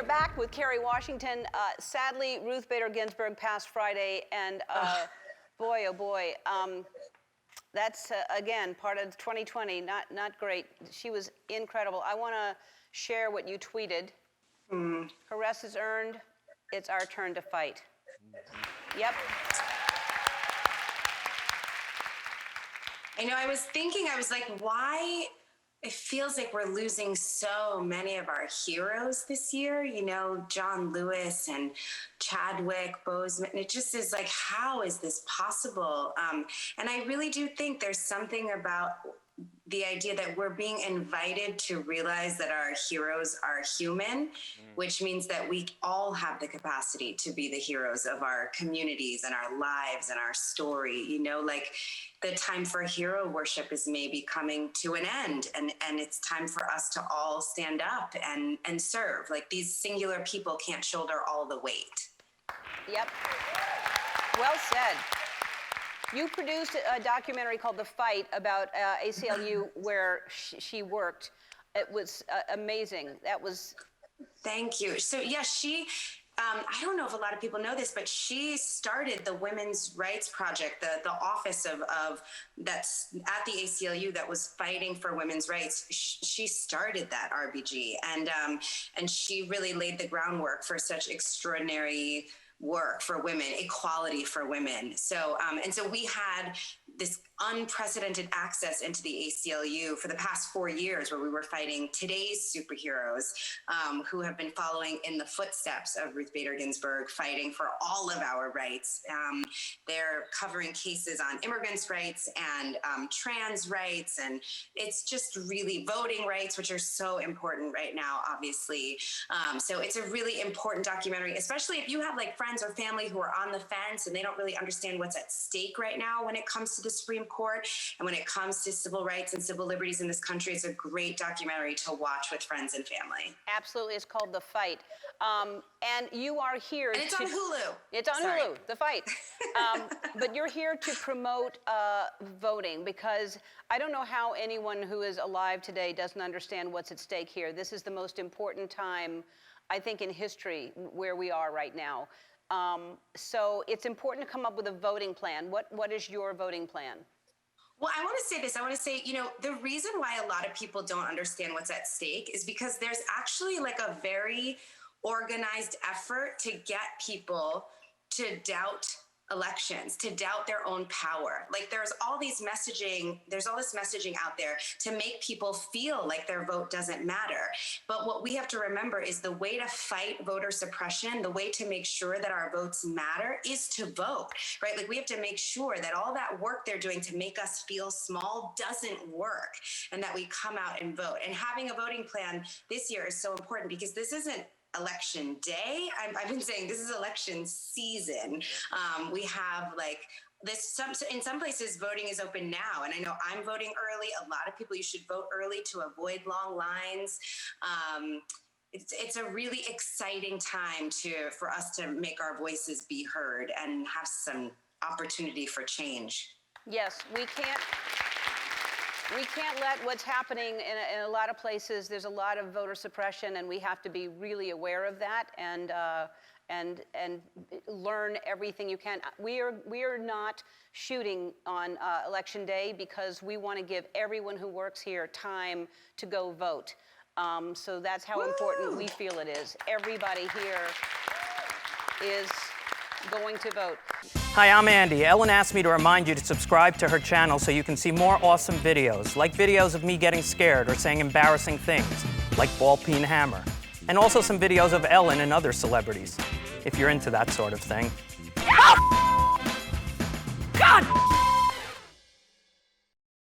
back with Kerry Washington. Sadly, Ruth Bader Ginsberg passed Friday, and boy, oh boy, that's, again, part of 2020, not great. She was incredible. I want to share what you tweeted. Her rest is earned. It's our turn to fight. Yep. I know, I was thinking, I was like, why? It feels like we're losing so many of our heroes this year, you know, John Lewis and Chadwick Boseman. It just is like, how is this possible? And I really do think there's something about the idea that we're being invited to realize that our heroes are human, which means that we all have the capacity to be the heroes of our communities and our lives and our story. You know, like the time for hero worship is maybe coming to an end, and it's time for us to all stand up and serve. Like, these singular people can't shoulder all the weight. Yep. Well said. You produced a documentary called The Fight about ACLU where she worked. It was amazing. That was... Thank you. So yeah, I don't know if a lot of people know this, but she started the Women's Rights Project, the office of that's at the ACLU that was fighting for women's rights. She started that RBG, and she really laid the groundwork for such extraordinary work for women, equality for women. So, and so we had this unprecedented access into the ACLU for the past 4 years, where we were fighting today's superheroes who have been following in the footsteps of Ruth Bader Ginsburg, fighting for all of our rights. They're covering cases on immigrants' rights and trans rights, and it's just really voting rights, which are so important right now, obviously. So it's a really important documentary, especially if you have like friends or family who are on the fence and they don't really understand what's at stake right now when it comes to the Supreme Court and when it comes to civil rights and civil liberties in this country. It's a great documentary to watch with friends and family. Absolutely. It's called The Fight. And you are here and it's on Hulu. It's on Hulu, The Fight. But you're here to promote voting, because I don't know how anyone who is alive today doesn't understand what's at stake here. This is the most important time, I think, in history where we are right now. So it's important to come up with a voting plan. What is your voting plan? Well, I want to say this. I want to say, you know, the reason why a lot of people don't understand what's at stake is because there's actually like a very organized effort to get people to doubt elections, to doubt their own power. Like, there's all this messaging out there to make people feel like their vote doesn't matter. But what we have to remember is the way to fight voter suppression, the way to make sure that our votes matter, is to vote, right? Like, we have to make sure that all that work they're doing to make us feel small doesn't work, and that we come out and vote. And having a voting plan this year is so important, because this isn't election day. I've been saying this is election season. We have like this, in some places voting is open now, and I know I'm voting early. A lot of people, you should vote early to avoid long lines. It's a really exciting time for us to make our voices be heard and have some opportunity for change. Yes, we can't let what's happening in a lot of places. There's a lot of voter suppression, and we have to be really aware of that and learn everything you can. We are not shooting on election day, because we want to give everyone who works here time to go vote. So that's how important we feel it is. Everybody here is going to vote. Hi, I'm Andy. Ellen asked me to remind you to subscribe to her channel so you can see more awesome videos, like videos of me getting scared or saying embarrassing things, like ball peen hammer, and also some videos of Ellen and other celebrities, if you're into that sort of thing. Oh! God!